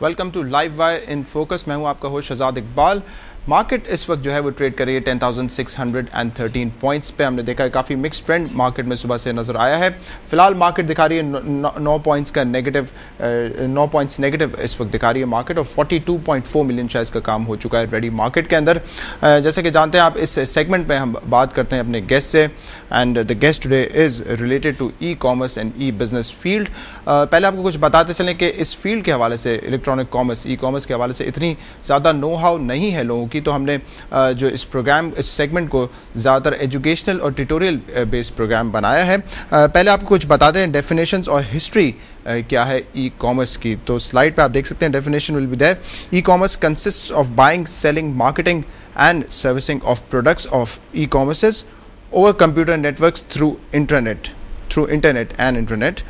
Welcome to Live Wire in focus. मैं हूं आपका होस्ट शहजाद इकबाल। मार्केट इस वक्त जो है वो ट्रेड कर रही है 10,613 पॉइंट्स पे। हमने देखा है काफ़ी मिक्स ट्रेंड मार्केट में सुबह से नज़र आया है। फिलहाल मार्केट दिखा रही है 9 पॉइंट्स का नेगेटिव 9 पॉइंट्स नेगेटिव इस वक्त दिखा रही है मार्केट, और 42.4 मिलियन शेयर्स का काम हो चुका है रेडी मार्केट के अंदर। जैसे कि जानते हैं आप, इस सेगमेंट में हम बात करते हैं अपने गेस्ट से, and the guest today is related to e commerce and e business field. पहले आपको कुछ बताते चलें कि इस फील्ड के हवाले से, इलेक्ट्रॉनिक कॉमर्स, ई कॉमर्स के हवाले से इतनी ज़्यादा नो हाउ नहीं है लोगों की, तो हमने जो इस प्रोग्राम, इस सेगमेंट को ज़्यादातर एजुकेशनल और ट्यूटोरियल बेस्ड प्रोग्राम बनाया है। पहले आपको कुछ बताते हैं डेफिनेशंस और हिस्ट्री क्या है ई कॉमर्स की। तो स्लाइड पे आप देख सकते हैं, definition will be there. E commerce consists of buying, selling, marketing and servicing of products of e commerces over computer networks through internet and internet.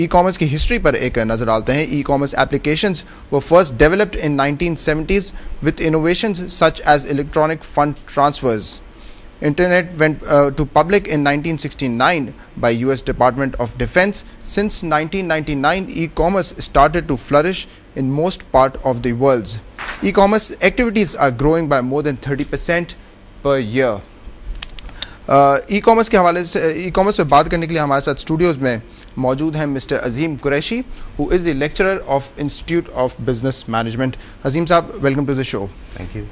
E-commerce की हिस्ट्री पर एक नज़र डालते हैं। E-commerce applications were first developed in 1970s with innovations such as electronic fund transfers. Internet went to public in 1969 by US Department of Defense. Since 1999, e-commerce started to flourish in most part of the world. E-commerce activities are growing by more than 30% per year. E commerce के हवाले से, e commerce पे बात करने के लिए हमारे साथ स्टूडियोज़ में मौजूद हैं mister Azeem Qureshi, who is the lecturer of institute of business management. Azeem साहब, welcome to the show. Thank you.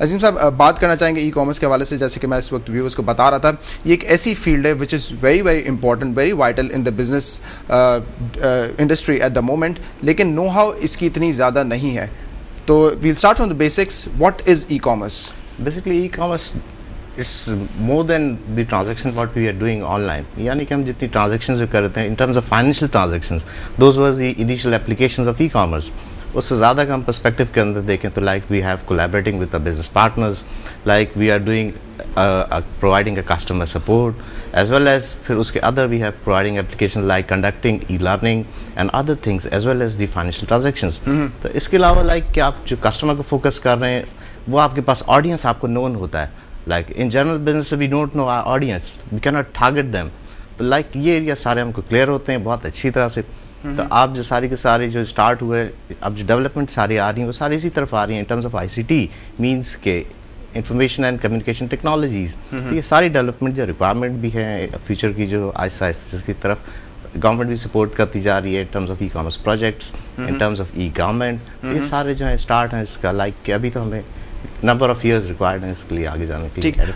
Azeem साहब, बात करना चाहेंगे ई कॉमर्स के हवाले से। जैसे कि मैं इस वक्त व्यूअर्स को बता रहा था, ये एक ऐसी फील्ड है which is very very important, very vital in the business industry at the moment, लेकिन नो हाउ इसकी इतनी ज़्यादा नहीं है। तो we'll start from the basics. What is e commerce? Basically e commerce it's more than the transaction what we are doing online. यानी कि हम जितनी ट्रांजेक्शन्स जो करते हैं in terms of financial transactions, those was the initial applications of e commerce. उससे ज़्यादा का हम पर्सपेक्टिव के अंदर देखें तो like we have collaborating with the business partners, like we are doing providing a customer support, as well as फिर उसके other we have providing application like conducting e-learning and other things as well as the financial transactions. तो इसके अलावा like कि आप जो customer को focus कर रहे हैं वो आपके पास ऑडियंस आपको नोन होता है। Like in general business we don't know our audience, we cannot target them. तो like ये एरिया सारे हमको क्लियर होते हैं बहुत अच्छी तरह से। तो आप जो सारी के सारे जो स्टार्ट हुए, अब जो डेवलपमेंट सारी आ रही हैं वो सारी इसी तरफ आ रही हैं in terms of ICT, means के इंफॉर्मेशन एंड कम्युनिकेशन टेक्नोलॉजीज़। तो ये सारी डेवलपमेंट जो रिक्वायरमेंट भी है फ्यूचर की, जो आहिस्ता आहिस्ता जिसकी तरफ गवर्नमेंट भी सपोर्ट करती जा रही है इन terms of e commerce projects, in terms of E government, ये सारे जो है स्टार्ट हैं इसका। लाइक कि अभी तो हमें नंबर ऑफ ईयर्स रिक्वायर्ड हैं इसके लिए आगे जाने के लिए।